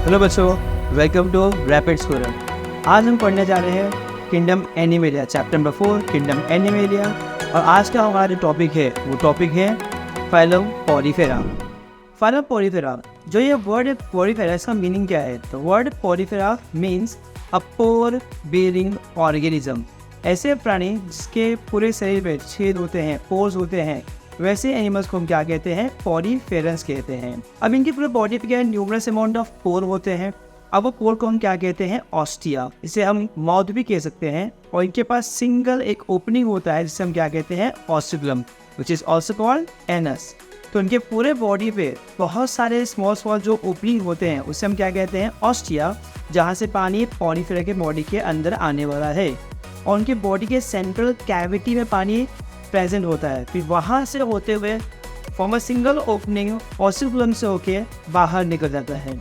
Hello बच्चों, welcome to rapid Schuler. आज हम पढ़ने जा रहे हैं kingdom animalia, chapter number 4 kingdom animalia. और आज का हमारा टॉपिक है फाइलम पॉलीफेरा। फाइलम पॉलीफेरा, जो ये वर्ड है पॉलीफेरा, इसका मीनिंग क्या है? तो word Porifera means a pore bearing organism. ऐसे प्राणी जिसके पूरे शरीर में छेद होते हैं, पोर्स होते हैं, वैसे एनिमल्स को हम क्या कहते हैं? पॉलीफेरस कहते हैं। अब इनकी पूरे बॉडी पे क्या है? न्यूमरस अमाउंट ऑफ पोर होते हैं। अब वो पोर को हम क्या कहते हैं? ऑस्टिया। इसे हम माउथ भी कह सकते हैं। और इनके पास सिंगल एक ओपनिंग होता है जिसे हम क्या कहते हैं? Osculum, which is also called anus. तो इनके पूरे बॉडी पे बहुत सारे स्मॉल जो ओपनिंग होते हैं उसे हम क्या कहते हैं? ऑस्टिया, जहाँ से पानी पॉलीफेरा के बॉडी के अंदर आने वाला है। और उनके बॉडी के सेंट्रल कैविटी में पानी प्रेजेंट होता है, फिर वहाँ से होते हुए फॉर्म अ सिंगल ओपनिंग ऑस्टिकुलम से होके बाहर निकल जाता है।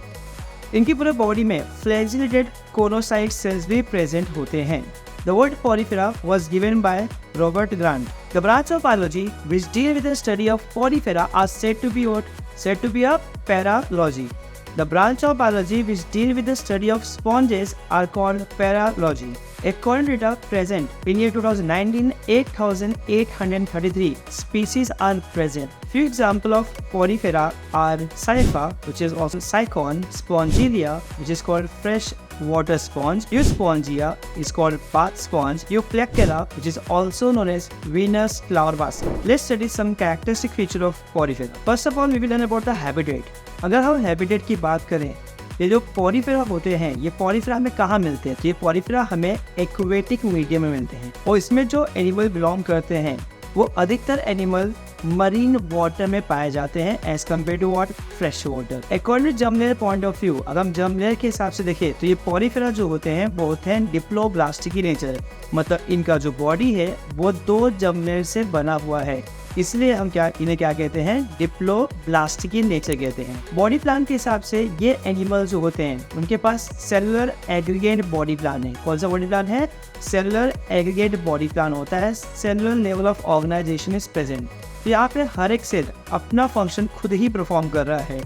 इनकी पूरे बॉडी में फ्लैजिलेटेड कोनोसाइट सेल्स भी प्रेजेंट होते हैं। The word porifera was given by Robert Grant. The branch of biology which deal with the study of porifera are said to be what? Said to be a paralogy. The branch of biology which deal with the study of sponges are called paralogy. According to data present in year 2019, 8,833 species are present. Few examples of porifera are Cypha, which is also Cycon, Spongilia, which is called fresh water sponge, Euspongia is called bath sponge, Euplecella, which is also known as Venus flower basket. Let's study some characteristic feature of porifera. First of all, we will learn about the habitat. अगर हम habitat की बात करें, ये जो Porifera होते हैं, ये पॉलीफेरा हमें कहाँ मिलते हैं? तो ये पॉलीफेरा हमें एक्वेटिक मीडियम में मिलते हैं। और इसमें जो एनिमल बिलोंग करते हैं वो अधिकतर एनिमल मरीन वाटर में पाए जाते हैं as compare to what? Fresh water. According to germ layer point of view, अगर हम जर्म लेयर के हिसाब से देखें तो ये पॉलीफेरा जो होते हैं वो होते हैं डिप्लोब्लास्टिक की नेचर। मतलब इनका जो बॉडी है वो 2 जर्म लेयर से बना हुआ है, इसलिए हम इन्हें क्या कहते हैं? डिप्लोब्लास्टिक की नेचर कहते हैं। बॉडी प्लान के हिसाब से ये एनिमल जो होते हैं उनके पास सेलुलर एग्रीगेट बॉडी प्लान है। कौन सा बॉडी प्लान है? सेलुलर एग्रीगेट बॉडी प्लान होता है। Cellular level of organisation is present. तो यहाँ पे हर एक सेल अपना फंक्शन खुद ही परफॉर्म कर रहा है।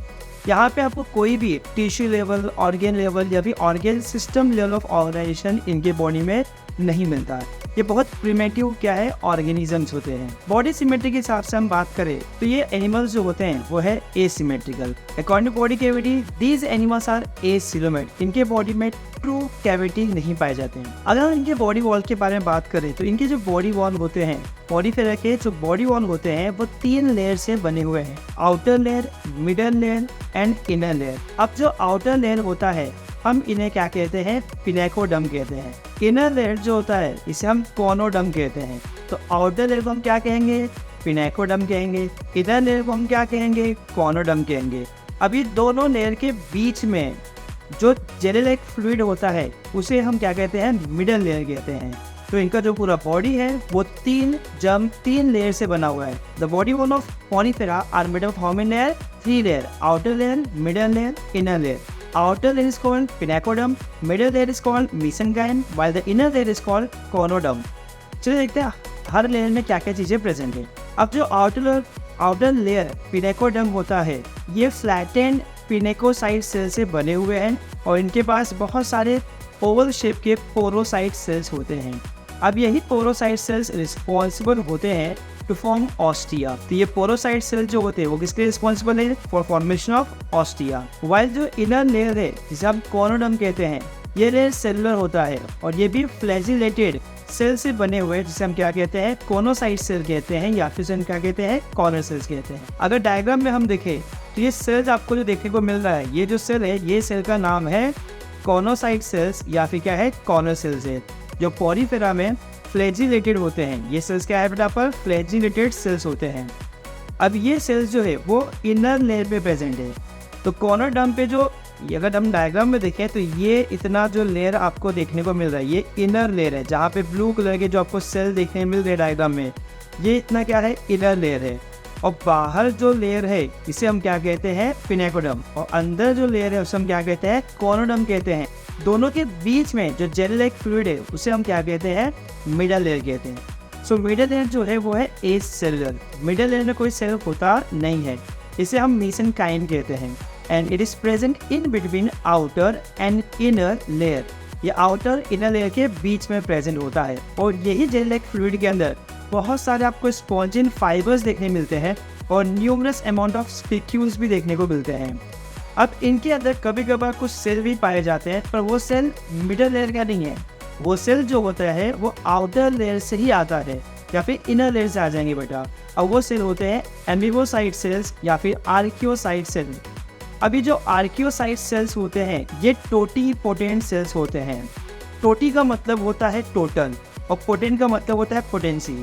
यहाँ पे आपको कोई भी टिश्यू लेवल, ऑर्गेन लेवल या फिर organ system level of organisation इनके बॉडी में नहीं मिलता है। ये बहुत प्रिमेटिव क्या है? ऑर्गेनिजम्स होते हैं। बॉडी सिमेट्री के हिसाब से हम बात करें तो ये एनिमल्स जो होते हैं वो है asymmetrical. According to body cavity, these animals are acoelomate. इनके बॉडी में ट्रू कैविटी नहीं पाए जाते हैं। अगर हम इनके बॉडी वॉल के बारे में बात करें तो इनके जो बॉडी वॉल होते हैं, पॉलीफेरा के जो बॉडी वॉल होते हैं वो 3 लेयर से बने हुए हैं। Outer layer, middle layer and inner layer. अब जो आउटर लेयर होता है हम इन्हें क्या कहते हैं? पिनेकोडर्म कहते हैं। इनर लेयर जो होता है इसे हम कोनोडर्म कहते हैं। तो आउटर लेयर को हम क्या कहेंगे? पिनेकोडर्म कहेंगे। इनर लेयर को हम क्या कहेंगे? कोनोडर्म कहेंगे। अब ये दोनों लेयर के बीच में जो जेल लाइक फ्लूइड होता है उसे हम क्या कहते हैं? मिडल लेयर कहते हैं। तो इनका जो पूरा बॉडी है वो 3 लेयर से बना हुआ है। The body wall of Porifera are made of how many layer? 3 layer, outer layer, middle layer, inner layer. Outer layer is called pinecoderm, middle layer is called mesenchyme, while the inner layer is called conoderm. चलिए देखते हैं हर layer में क्या क्या चीज़ें present है। अब जो आउटर लेयर पिनेकोडर्म होता है ये फ्लैटेंड पिनेकोसाइट सेल से बने हुए हैं और इनके पास बहुत सारे ओवल शेप के पोरोसाइट सेल्स होते हैं। अब यही पोरोसाइट सेल्स रिस्पॉन्सिबल होते हैं टू फॉर्म ऑस्टिया। तो ये पोरोसाइट सेल जो होते हैं वो किसके रिस्पॉन्सिबल है? For formation of ostia. While जो इनर लेयर है जिसे हम कोनोडर्म कहते हैं, ये लेयर सेलुलर होता है और ये भी फ्लैजिलेटेड सेल से बने हुए जिसे हम क्या कहते हैं? कोनोसाइट सेल कहते हैं या फिर हम क्या कहते हैं? कॉर्नर सेल्स कहते हैं। अगर डायग्राम में हम देखें तो ये सेल्स आपको जो देखने को मिल रहा है, ये जो सेल है ये सेल का नाम है कोनोसाइट सेल्स या फिर क्या है? कॉर्नर सेल्स है, जो पॉलीफेरा में फ्लैजिलेटेड होते हैं। ये सेल्स क्या है बेटा? पर फ्लैजिलेटेड सेल्स होते हैं। अब ये सेल्स जो है वो इनर लेयर पे प्रेजेंट है। तो कोनोडर्म पे जो अगर हम डायग्राम में देखें तो ये इतना जो लेयर आपको देखने को मिल रहा है ये इनर लेयर है, जहाँ पे ब्लू कलर के जो आपको सेल देखने मिल रहे हैं डायग्राम में, ये इतना क्या है? इनर लेयर है। और बाहर जो लेयर है इसे हम क्या कहते हैं? पिनेकोडर्म। और अंदर जो लेयर है उसे हम क्या कहते हैं? कोनोडर्म कहते हैं। दोनों के बीच में जो जेल लाइक फ्लूइड है उसे हम क्या कहते हैं? मिडल लेयर कहते हैं। सो मिडल लेयर जो है वो है एसेलुलर। मिडल लेयर में कोई सेल होता नहीं है, इसे हम मेसेनकाइम कहते हैं। And it is present in between outer and inner layer. ये आउटर इनर लेयर के बीच में प्रेजेंट होता है और यही जेल लाइक फ्लूइड के अंदर बहुत सारे आपको स्पॉन्जिन फाइबर्स देखने मिलते हैं और न्यूमरस अमाउंट ऑफ स्पिक्यूल्स भी देखने को मिलते हैं। अब इनके अंदर कभी कभार कुछ सेल भी पाए जाते हैं, पर वो सेल मिडल लेयर का नहीं है। वो सेल जो होता है वो आउटर लेयर से ही आता है या फिर इनर लेयर से आ जाएंगे बेटा। अब वो सेल होते हैं एम्बिवोसाइट सेल्स या फिर आर्कियोसाइट सेल। अभी जो आर्कियोसाइट सेल्स होते हैं ये टोटीपोटेंट सेल्स होते हैं। टोटी का मतलब होता है टोटल और पोटेंट का मतलब होता है पोटेंसी।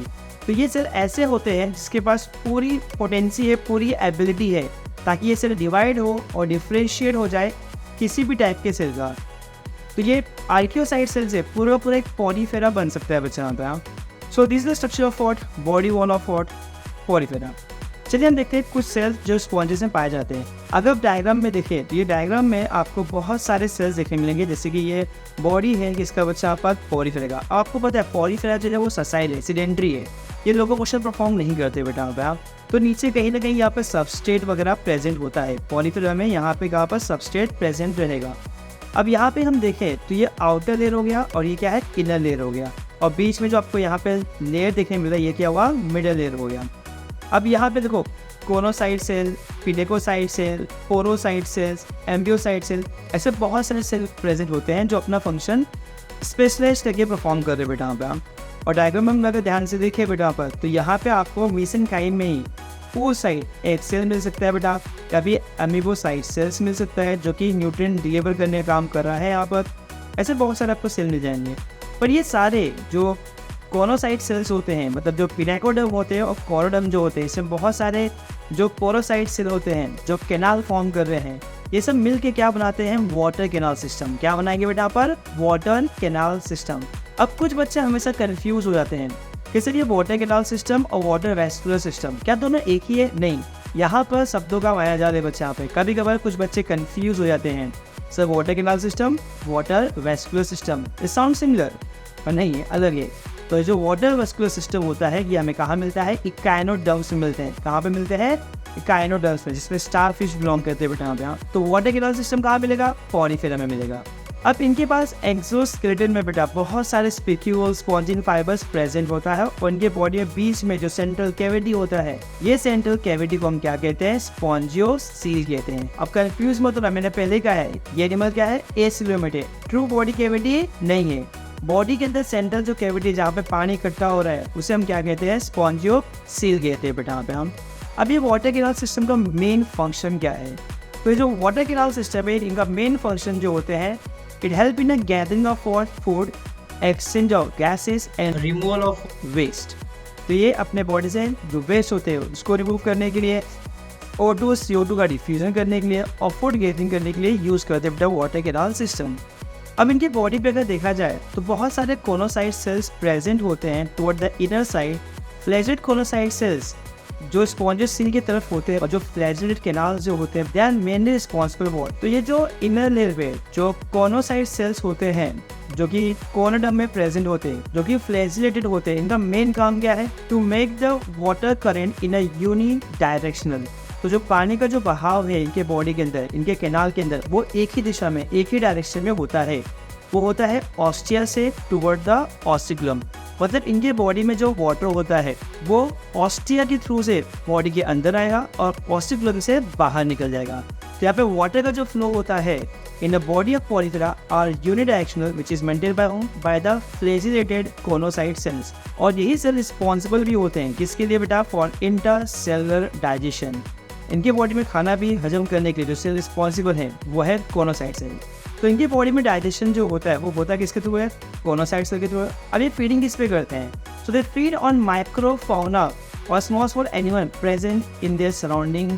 तो ये सेल ऐसे होते हैं जिसके पास पूरी पोटेंसी है, पूरी एबिलिटी है ताकि ये सेल डिवाइड हो और डिफ्रेंशिएट हो जाए किसी भी टाइप के सेल का। तो ये आर्कियोसाइट सेल से पूरा एक पॉलीफेरा बन सकता है बच्चा यहाँ पे। So this is the structure of what body wall of what Porifera. चलिए हम देखते हैं कुछ सेल्स जो स्पॉन्जेस में पाए जाते हैं। अगर आप डायग्राम में देखें तो ये डायग्राम में आपको बहुत सारे सेल्स देखने मिलेंगे, जैसे कि ये बॉडी है जिसका बच्चा आप पॉलीफेरा का। आपको पता है पॉलीफेरा जो है वो ससाइल है, सीडेंट्री है, ये लोगों क्वेश्चन परफॉर्म नहीं करते बेटा यहाँ पे आप। तो नीचे कहीं ना कहीं यहाँ पर सबस्ट्रेट वगैरह प्रेजेंट होता है पॉलीफेरा में, यहाँ पे कहाँ पर सबस्ट्रेट प्रेजेंट रहेगा। अब यहाँ पे हम देखें तो ये आउटर लेयर हो गया और ये क्या है इनर लेयर हो गया, और बीच में जो आपको यहाँ पे लेयर देखने मिल रहा है ये क्या हुआ मिडल लेयर हो गया। अब यहाँ पे देखो choanocyte cell, pinacocyte cell, porocyte cells, amoebocyte cell, ऐसे बहुत सारे सेल प्रेजेंट होते हैं जो अपना फंक्शन स्पेशलाइज करके परफॉर्म कर रहे हैं बेटा यहाँ पे हम। और डायग्राम में अगर ध्यान से देखें बेटा यहाँ पर तो यहाँ पे आपको मेसेनकाइम में ही oocyte एक सेल मिल सकता है बेटा, या फिर अमीबोसाइट सेल्स मिल सकता है जो कि न्यूट्रिएंट डिलीवर करने का काम कर रहा है यहाँ पर। ऐसे बहुत सारे आपको सेल मिल जाएंगे। पर ये सारे जो कोनोसाइट सेल्स होते हैं, मतलब जो पिनेकोडर्म होते हैं और कोरोडर्म जो होते हैं, इसमें बहुत सारे जो पोरोसाइट सेल होते हैं जो कैनाल फॉर्म कर रहे हैं, ये सब मिल के क्या बनाते हैं वाटर कैनाल सिस्टम। क्या बनाएंगे बेटा यहाँ पर वाटर कैनाल सिस्टम। अब कुछ बच्चे हमेशा कन्फ्यूज हो जाते हैं कि सर ये वाटर कैनाल सिस्टम और वाटर वेस्कुलर सिस्टम क्या दोनों एक ही है? नहीं, यहाँ पर शब्दों का माया जाल है बच्चे यहाँ पे। कभी कभार कुछ बच्चे कन्फ्यूज हो जाते हैं, sir water canal system water vascular system it sound similar, पर नहीं है, अलग है। तो जो वाटर वेस्कुलर सिस्टम होता है ये हमें कहाँ मिलता है इकाइनोडर्म्स में मिलते हैं। कहाँ पे मिलते हैं इकाइनोडर्म्स में, जिसमें स्टारफिश बिलोंग करते हैं बेटा यहाँ पे। तो वाटर कैनाल सिस्टम कहाँ मिलेगा पॉलीफेरा में मिलेगा। अब इनके पास एक्सोस्केलेटन में बेटा बहुत सारे स्पिक्यूल स्पॉन्जिन फाइबर्स प्रेजेंट होता है और इनके बॉडी में बीच में जो सेंट्रल कैविटी होता है, ये सेंट्रल कैविटी को हम क्या कहते हैं स्पॉन्जियोसील कहते हैं। अब कंफ्यूज मत होना, मैंने पहले कहा है ये एनिमल क्या है एसिलोमेट है, ट्रू बॉडी कैविटी नहीं है। बॉडी के अंदर सेंट्रल जो कैविटी जहाँ पे पानी इकट्ठा हो रहा है उसे हम क्या कहते हैं स्पॉन्जियोसील कहते हैं बेटा यहाँ पे हम। अब ये वाटर कैनाल सिस्टम का मेन फंक्शन क्या है? तो जो वाटर कैनाल सिस्टम है इनका मेन फंक्शन जो होते हैं it help in gathering of food, exchange of gases and removal of waste. तो ये अपने बॉडी से जो वेस्ट होते हैं उसको रिमूव करने के लिए, O2 CO2 का डिफ्यूजन करने के लिए और फूड गैदरिंग करने के लिए यूज़ करते हैं बेटा वाटर कैनाल सिस्टम। अब इनकी बॉडी पे अगर देखा जाए तो बहुत सारे कोनोसाइट सेल्स प्रेजेंट होते हैं toward the inner side. Flagellated choanocyte cells जो स्पॉन्जेस सील की तरफ होते हैं और जो फ्लैजेलेटेड कैनाल्स जो होते हैं they are mainly responsible for. तो ये जो इनर लेयर पे जो कोनोसाइट सेल्स होते हैं जो कि कोनोडर्म में प्रेजेंट होते हैं, जो कि फ्लैजेलेटेड होते हैं, इनका मेन काम क्या है to make the water current in a unidirectional. तो जो पानी का जो बहाव है इनके बॉडी के अंदर, इनके कैनाल के अंदर, वो एक ही दिशा में एक ही डायरेक्शन में होता है। वो होता है ऑस्टिया से टुवर्ड द ऑस्टिकुलम। मतलब इनके बॉडी में जो वाटर होता है वो ऑस्टिया के थ्रू से बॉडी के अंदर आएगा और ऑस्टिकुलम से बाहर निकल जाएगा। तो यहाँ पे वाटर का जो फ्लो होता है in the body of Porifera are unidirectional which is maintain by the flagellated choanocyte cells. और यही सेल रिस्पॉन्सिबल भी होते हैं किसके लिए बेटा फॉर इंटरसेलुलर डाइजेशन। इनके बॉडी में खाना भी हजम करने के लिए जो सेल रिस्पॉन्सिबल है वो है कोनोसाइट सेल। तो इनके बॉडी में डाइजेशन जो होता है वो होता है किसके थ्रू है कोनोसाइट सेल के थ्रू है। अब ये फीडिंग किस पे करते हैं? सो दे फीड ऑन माइक्रोफाउना और small animal present in their surrounding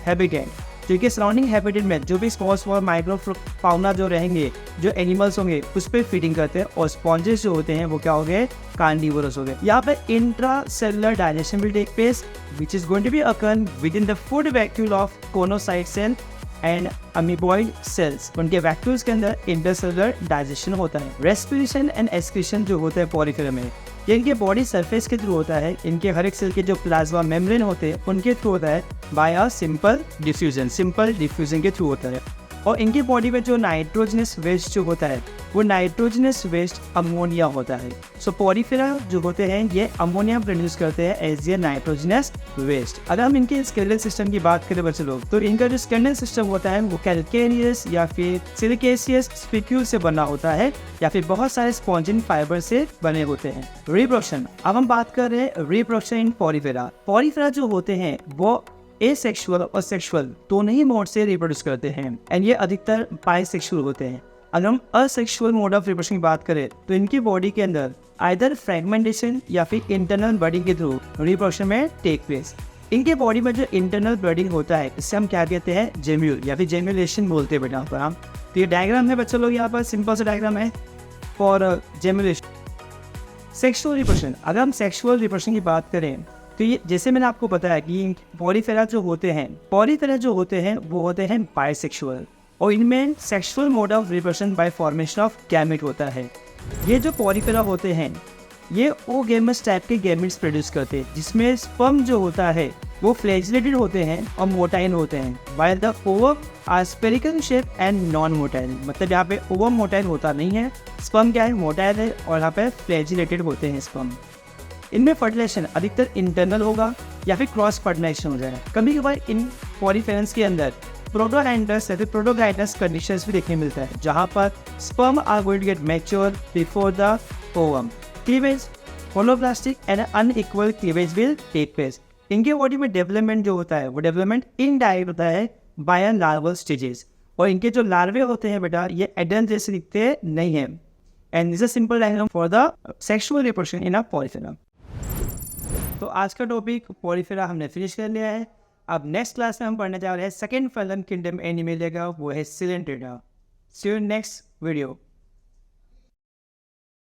habitat. जो कि सराउंडिंग हैबिटेट में जो भी स्मॉल माइक्रोफाउना जो रहेंगे, जो एनिमल्स होंगे उस पर फीडिंग करते हैं। और स्पॉन्जेस जो होते हैं वो क्या हो गए कार्निवोरस हो गए। यहाँ पे intracellular digestion will take place which is going to be occur within the food vacuole of conocyte cell and amoeboid cells। उनके वैक्यूल्स के अंदर इंटरसेलुलर डाइजेशन होता है। रेस्पिरेशन एंड एक्सक्रीशन जो होता है पॉलीफेरा में ये इनके बॉडी सरफेस के थ्रू होता है, इनके हर एक सेल के जो प्लाज्मा मेम्ब्रेन होते हैं उनके थ्रू होता है, बाय अ सिंपल डिफ्यूजन के थ्रू होता है। और इनकी बॉडी में जो नाइट्रोजनस वेस्ट जो होता है वो नाइट्रोजनस वेस्ट अमोनिया होता है। सो पोरिफेरा जो होते हैं ये अमोनिया प्रोड्यूस करते हैं एज ए नाइट्रोजनस वेस्ट। अगर हम इनके स्केलेटल सिस्टम की बात करें बच्चे लोग, तो इनका जो स्केलेटल सिस्टम होता है वो कैल्केनियस या फिर सिलिकेशियस स्पिक्यूल से बना होता है या फिर बहुत सारे स्पॉन्जिन फाइबर से बने होते हैं। रिप्रोडक्शन, अब हम बात कर रहे हैं रिप्रोडक्शन इन पोरिफेरा। पोरिफेरा जो होते हैं वो एसेक्सुअल और सेक्सुअल दोनों ही मोड से रिप्रोड्यूस करते हैं एंड ये अधिकतर बाइसेक्सुअल होते हैं। अगर हम असेक्सुअल मोड ऑफ रिप्रोडक्शन की बात करें तो इनकी बॉडी के अंदर आइदर फ्रेगमेंटेशन या फिर इंटरनल बर्डिंग के थ्रू रिप्रोडक्शन में टेक प्लेस। इनके बॉडी में जो इंटरनल बर्डिंग होता है इससे हम क्या कहते हैं, जेम्यूल या फिर जेम्यूलेशन बोलते हैं बेटा पर हम। तो ये डायग्राम है बच्चों लोग, यहाँ पर सिंपल सा डायग्राम है फॉर जेम्यूलेशन। सेक्सुअल रिप्रोडक्शन, अगर हम सेक्सुअल रिप्रोडक्शन की बात करें तो ये जैसे मैंने आपको बताया कि पोरिफेरा जो होते हैं वो होते हैं बाइसेक्सुअल और इनमें sexual mode of reproduction by formation of gamete होता है। ये जो पोरिफेरा होते हैं ये ओगेमस टाइप के गैमेट्स प्रोड्यूस करते हैं जिसमें स्पर्म जो होता है वो फ्लैजिलेटेड होते हैं और मोटाइल होते हैं, while the ovum are spherical shape and non motile. मतलब यहाँ पे ओवम मोटाइल होता नहीं है, स्पर्म क्या है, मोटाइल है और यहाँ पे फ्लैजिलेटेड होते हैं स्पर्म। इनमें फर्टिलाइजेशन अधिकतर इंटरनल होगा या फिर क्रॉस फर्टिलाइजेशन हो जाएगा। कभी कभार इन पोरिफेरन्स के अंदर प्रोटोगाइनस या फिर प्रोटोगाइनस कंडीशंस भी देखने मिलता है जहाँ पर sperm are going to get mature before the ovum. Cleavage, holoblastic and unequal cleavage will take place. इनके बॉडी में डेवलपमेंट जो होता है वो डेवलपमेंट इनडायरेक्ट होता है बाय लार्वल स्टेजेस और इनके जो लार्वे होते हैं बेटा ये एडल्ट जैसे दिखते नहीं हैं। And this is simple diagram for the sexual reproduction in a Porifera. तो आज का टॉपिक पोरिफेरा हमने फिनिश कर लिया है। अब नेक्स्ट क्लास में हम पढ़ने जा रहे हैं सेकेंड फाइलम किंगडम एनिमेलिया का, वो है Coelenterata. See you next video.